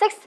6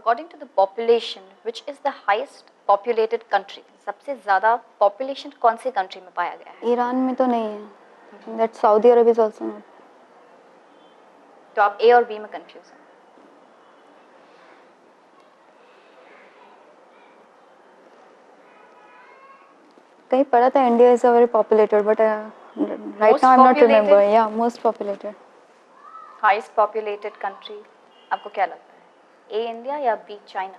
according to the population, which is the highest populated country, सबसे ज़्यादा population कौन सी country में पाया गया है? ईरान में तो नहीं है. That Saudi Arabia is also not. तो आप A और B में कंफ्यूज हैं. कहीं पढ़ा था India is a very populated, but right Most now I'm not populated? remember. Yeah, most populated. Highest populated country आपको क्या लगता है? ए इंडिया या B China?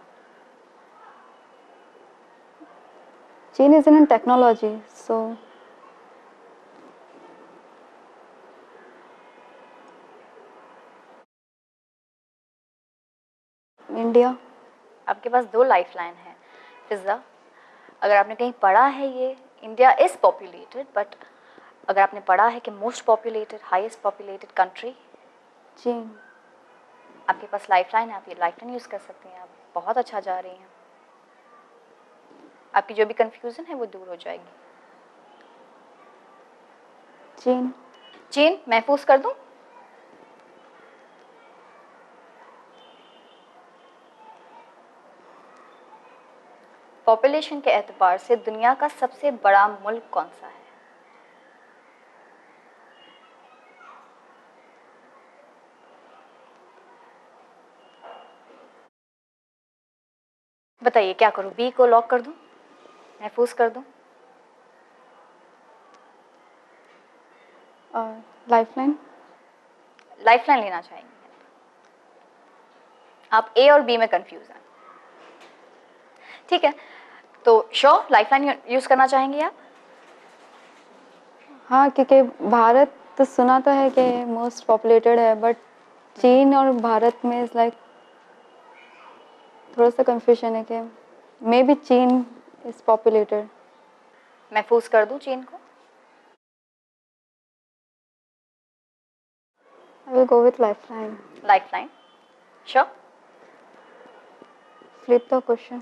China is in technology, so India. आपके पास दो लाइफलाइन है फिजा. अगर आपने कहीं पढ़ा है ये इंडिया इज पॉपुलेटेड, बट अगर आपने पढ़ा है कि most populated highest populated country, चीन. आपके पास लाइफलाइन है, आप ये लाइफलाइन यूज़ कर सकते हैं. आप बहुत अच्छा जा रही हैं. आपकी जो भी कंफ्यूजन है वो दूर हो जाएगी. चीन. चीन महफूज कर दूं? पॉपुलेशन के एतबार से दुनिया का सबसे बड़ा मुल्क कौन सा है? बताइए क्या करूं? बी को लॉक कर दूं, महफूज कर दूं? लाइफलाइन. लाइफलाइन लेना चाहेंगे आप? ए और बी में कंफ्यूज हैं. ठीक है, तो श्योर लाइफलाइन यूज करना चाहेंगे आप? हाँ, क्योंकि भारत तो सुना तो है कि मोस्ट पॉपुलेटेड है, बट चीन और भारत में इज लाइक थोड़ा सा कंफ्यूजन है कि मे बी चीन इज पॉपुलेटेड. महफूज कर दूं चीन को? I will go with lifeline. Lifeline sure? Flip the question.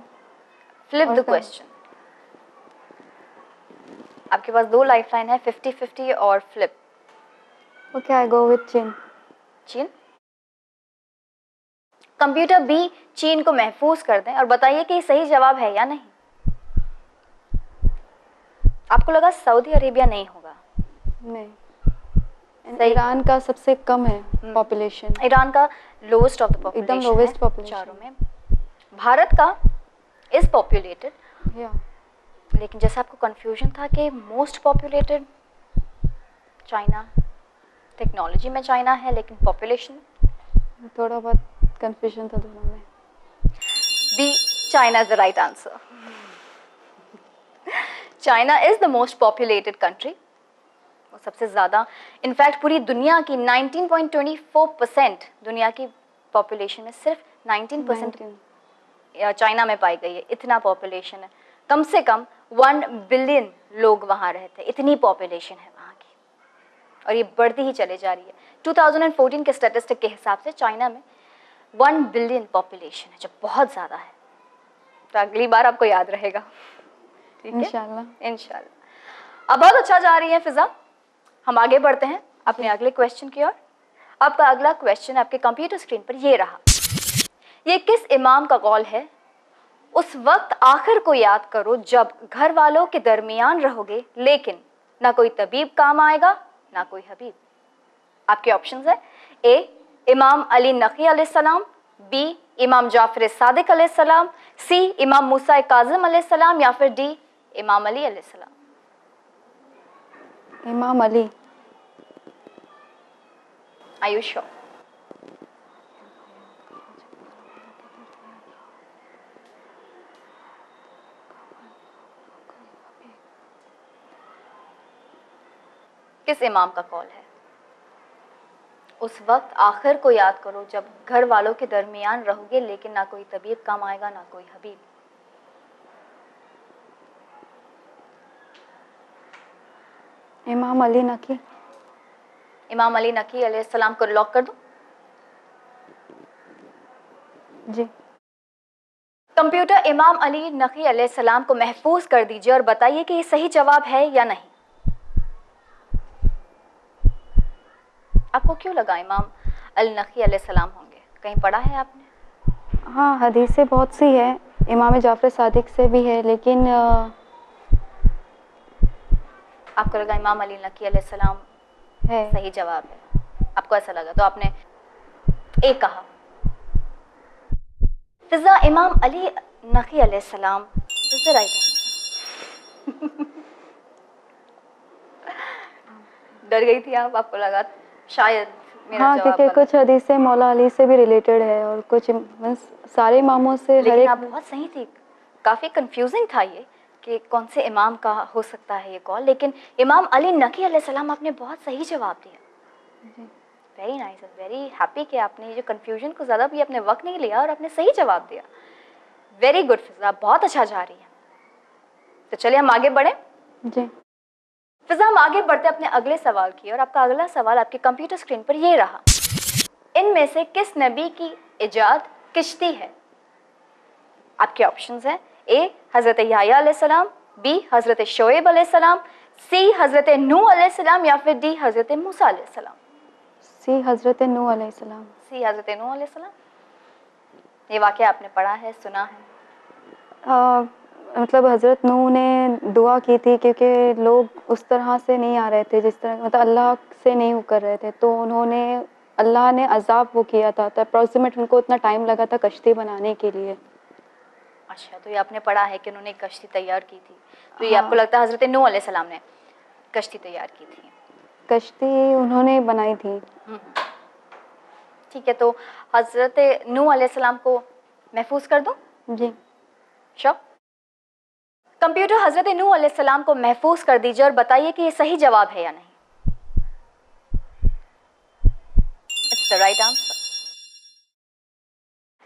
Flip the question. आपके पास दो लाइफलाइन है, 50-50 और flip. Okay, I go with चीन. चीन. कंप्यूटर बी चीन को महफूज कर दें और बताइए कि ये सही जवाब है या नहीं. आपको लगा सऊदी अरेबिया नहीं होगा? नहीं. सही. ईरान का सबसे कम है पॉपुलेशन. ईरान का लोएस्ट ऑफ द पॉपुलेशन, एकदम लोवेस्ट पॉपुलेशन चारों में. भारत का इज पॉपुलेटेड, या लेकिन जैसे आपको कंफ्यूजन था कि मोस्ट पॉपुलेटेड चाइना, टेक्नोलॉजी में चाइना है लेकिन पॉपुलेशन थोड़ा बहुत कंफ्यूजन था दोनों में. B China is the right answer. China is the most populated country. वो सबसे ज़्यादा, इनफैक्ट पूरी दुनिया की 19.24% दुनिया की पॉपुलेशन में सिर्फ 19% चाइना में पाई गई है. इतना पॉपुलेशन है, कम से कम 1 बिलियन लोग वहाँ रहते हैं. इतनी पॉपुलेशन है वहाँ की, और ये बढ़ती ही चले जा रही है. 2014 के स्टैटिस्टिक के हिसाब से चाइना में 1 बिलियन पॉपुलेशन है, जो बहुत ज़्यादा है. तो अगली बार आपको याद रहेगा. ठीक है, इंशाल्लाह. इंशाल्लाह. अब बहुत अच्छा जा रही है फिजा. हम आगे बढ़ते हैं अपने अगले क्वेश्चन की ओर. आपका अगला क्वेश्चन आपके कंप्यूटर स्क्रीन पर ये रहा. ये किस इमाम का कौल है? उस वक्त आखिर को याद करो जब घर वालों के दरमियान रहोगे, लेकिन ना कोई तबीब काम आएगा ना कोई हबीब. आपके ऑप्शंस है: ए इमाम अली नकी अलैहिस्सलाम, बी इमाम जाफर सादिक अलैहिस्सलाम, सी इमाम मूसा काज़िम अलैहिस्सलाम, या फिर डी इमाम अली अलैहिस्सलाम. इमाम अली. Are you sure? किस इमाम का कौल है? उस वक्त आखिर को याद करो जब घर वालों के दरमियान रहोगे, लेकिन ना कोई तबीब काम आएगा ना कोई हबीब. इमाम अली नकी. इमाम अली नकी अलैहिस्सलाम को लॉक कर दूं? जी. कंप्यूटर इमाम अली नकी अलैहिस्सलाम को महफूज कर दीजिए और बताइए कि ये सही जवाब है या नहीं. आपको क्यों लगा इमाम अल नकी अलैहिस्सलाम होंगे? कहीं पढ़ा है आपने? हाँ, हदीसें बहुत सी है, इमाम जाफ़र सादिक से भी है, लेकिन आपको लगा इमाम अली नकी अलैहिस्सलाम है। सही जवाब है, आपको ऐसा लगा तो आपने ए कहा। फिजा, इमाम अली नकी अलैहिस्सलाम इज द राइट आंसर। डर गई थी आप, आपको लगा शायद मेरा हाँ, जवाब क्योंकि गलत कुछ हदीसें मौला अली से भी रिलेटेड है और कुछ मीन्स सारे इमामों से हर लेकिन एक। आप बहुत सही थी। काफ़ी कंफ्यूजिंग था ये कि कौन से इमाम का हो सकता है ये कॉल, लेकिन इमाम अली नकी अलैहिस्सलाम आपने बहुत सही जवाब दिया। वेरी नाइस, वेरी हैप्पी कि आपने जो कंफ्यूजन को ज़्यादा भी अपने वक्त नहीं लिया और आपने सही जवाब दिया। वेरी गुड फिजा, बहुत अच्छा जा रही है। तो चलिए हम आगे बढ़ें। जी। फिजा, हम आगे बढ़ते अपने अगले सवाल की, और आपका अगला सवाल आपकी कंप्यूटर स्क्रीन पर ये रहा। इनमें से किस नबी की इजाद किश्ती है? आपके ऑप्शंस हैं ए हज़रत याह्या अलैहिस्सलाम, बी हज़रत शोएब अलैहिस्सलाम, सी हज़रत नूह अलैहिस्सलाम या फिर डी हज़रत मूसा अलैहिस्सलाम। सी हज़रत नूह अलैहिस्सलाम। सी हज़रत नूह अलैहिस्सलाम। ये वाक़या आपने पढ़ा है, सुना है? मतलब हज़रत नूह ने दुआ की थी क्योंकि लोग उस तरह से नहीं आ रहे थे जिस तरह, मतलब अल्लाह से नहीं वो कर रहे थे, तो उन्होंने अल्लाह ने अजाब वो किया था, तो अप्रॉक्सीमेट उनको इतना टाइम लगा था कश्ती बनाने के लिए। अच्छा, तो ये आपने पढ़ा है कि उन्होंने कश्ती तैयार की थी, तो ये हाँ। आपको लगता है हज़रत नूह अलैहिस्सलाम ने कश्ती तैयार की थी? कश्ती उन्होंने बनाई थी। ठीक है, तो हज़रत नूह अलैहिस्सलाम को महफूज कर दूं? जी। श्योर। कंप्यूटर हज़रत नूह अलैहिस्सलाम को महफूज कर दीजिए और बताइए कि ये सही जवाब है या नहीं। It's the right answer.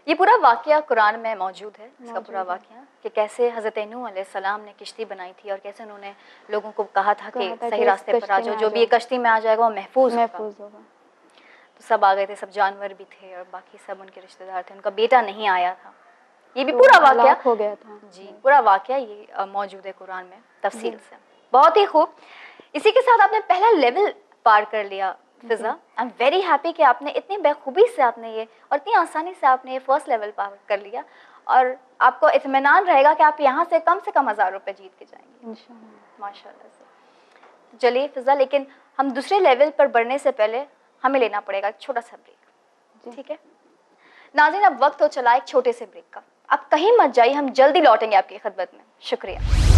ये पूरा वाक़या कुरान में मौजूद है, इसका पूरा वाक़या कि कैसे हज़रत नूह अलैहिस्सलाम ने किश्ती बनाई थी और कैसे उन्होंने लोगों को कहा था कि सही रास्ते पर आ जाओ, जो भी ये कश्ती में आ जाएगा वो महफूज होगा। तो सब आ गए थे, सब जानवर भी थे और बाकी सब उनके रिश्तेदार थे, उनका बेटा नहीं आया था। ये भी तो पूरा वाक़या हो गया था। जी, पूरा वाक़या ये मौजूद है कुरान में तफसील से। बहुत ही खूब। इसी के साथ आपने पहला लेवल पार कर लिया फिजा। आई एम वेरी हैप्पी कि आपने इतनी बेखूबी से आपने ये और इतनी आसानी से आपने ये फर्स्ट लेवल पार कर लिया, और आपको इत्मीनान रहेगा कि आप यहाँ से कम 1000 रुपये जीत के जाएंगे इंशाअल्लाह, माशाअल्लाह से। चलिए फिजा, लेकिन हम दूसरे लेवल पर बढ़ने से पहले हमें लेना पड़ेगा एक छोटा सा ब्रेक, ठीक है नाज़रीन? अब वक्त हो चला एक छोटे से ब्रेक का। आप कहीं मत जाइए, हम जल्दी लौटेंगे आपकी खिदमत में। शुक्रिया।